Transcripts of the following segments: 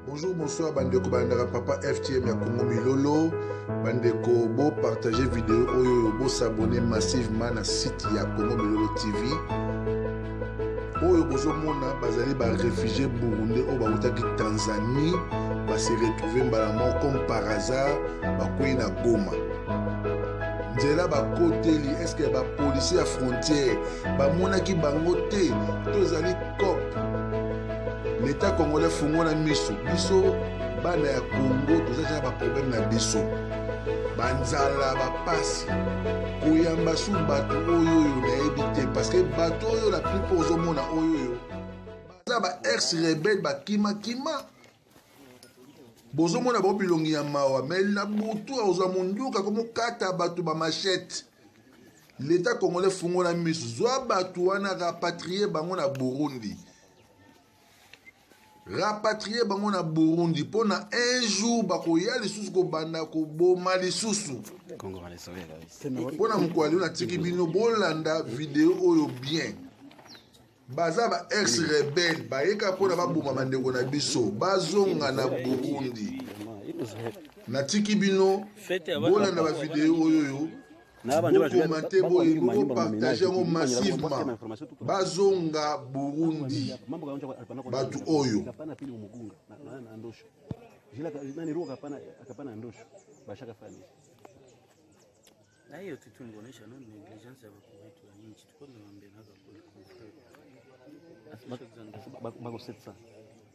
Bonjour, bonsoir, bandeko bandara papa FTM ya Congo Milolo. Bandeko bo partager vidéo oyo bo s'abonner massivement na site ya Congo Milolo TV. Oyo bozo mona bazali ba réfugiés burundais o bautaki Tanzanie, ba se retrouver mbalamoko comme par hasard bakoyi na Goma. Nzela bakoteli est-ce que ba policier à frontière bamonaki bango te tozali cop. L'État congolais fungola miso biso bana ya Congo tozali ba problème na biso banzala bapasi koyamba su bato oyo nayebi te parce que bato oyo la plupart ozomona oyo baza ba ex rebelle bakima bozomona bobilongi ya mawa mais na butu ozwa munduka komokata bato ba machette. L'État congolais fungola miso zwa bato wana rapatrier bango na Burundi. Rapatrier bango na Burundi pour na un jour bakoya lisusu ko banda ko boma lisusu pour na mkwali na tiki bino bolanda vidéo oyo bien baza ba ex rebelle bayeka pour na baboma bandeko na biso bazonga na Burundi na tiki bino bolanda ba vidéo oyo commenter boye partager massivement bazonga Burundi batu oyo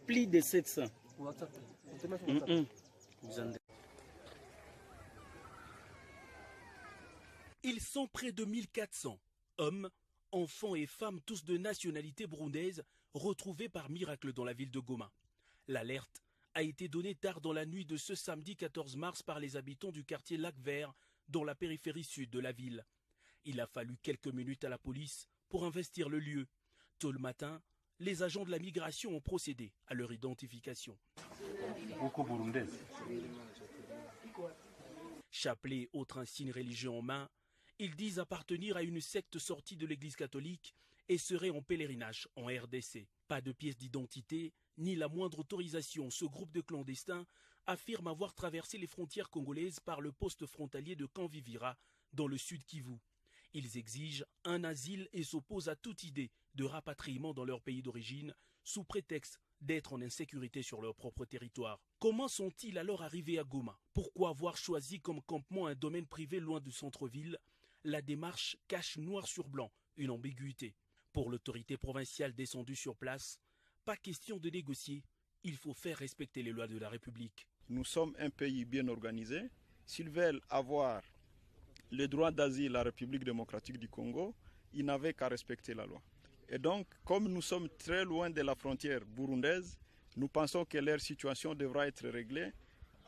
plus de 700. Ils sont près de 1400, hommes, enfants et femmes, tous de nationalité burundaise, retrouvés par miracle dans la ville de Goma. L'alerte a été donnée tard dans la nuit de ce samedi 14 mars par les habitants du quartier Lac-Vert, dans la périphérie sud de la ville. Il a fallu quelques minutes à la police pour investir le lieu. Tôt le matin, les agents de la migration ont procédé à leur identification. Chapelet, autre insigne religieux en main, ils disent appartenir à une secte sortie de l'église catholique et seraient en pèlerinage en RDC. Pas de pièce d'identité, ni la moindre autorisation. Ce groupe de clandestins affirme avoir traversé les frontières congolaises par le poste frontalier de Kanvivira, dans le sud Kivu. Ils exigent un asile et s'opposent à toute idée de rapatriement dans leur pays d'origine, sous prétexte d'être en insécurité sur leur propre territoire. Comment sont-ils alors arrivés à Goma? Pourquoi avoir choisi comme campement un domaine privé loin du centre-ville? La démarche cache noir sur blanc une ambiguïté. Pour l'autorité provinciale descendue sur place, pas question de négocier, il faut faire respecter les lois de la République. Nous sommes un pays bien organisé. S'ils veulent avoir le droit d'asile à la République démocratique du Congo, ils n'avaient qu'à respecter la loi. Et donc, comme nous sommes très loin de la frontière burundaise, nous pensons que leur situation devra être réglée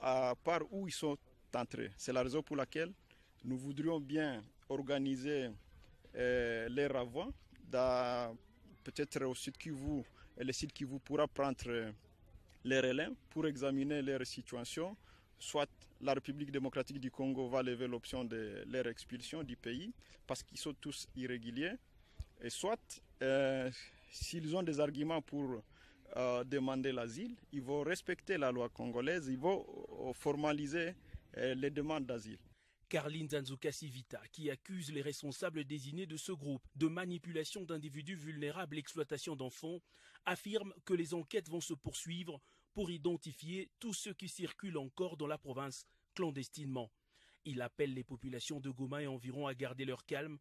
à part où ils sont entrés. C'est la raison pour laquelle nous voudrions bien organiser les renvois, peut-être au site Kivu, et le site Kivu pourra prendre les relais pour examiner leur situation. Soit la République démocratique du Congo va lever l'option de leur expulsion du pays parce qu'ils sont tous irréguliers. Et soit, s'ils ont des arguments pour demander l'asile, ils vont respecter la loi congolaise, ils vont formaliser les demandes d'asile. Carline Zanzouka-Sivita, qui accuse les responsables désignés de ce groupe de manipulation d'individus vulnérables et exploitation d'enfants, affirme que les enquêtes vont se poursuivre pour identifier tous ceux qui circulent encore dans la province clandestinement. Il appelle les populations de Goma et environ à garder leur calme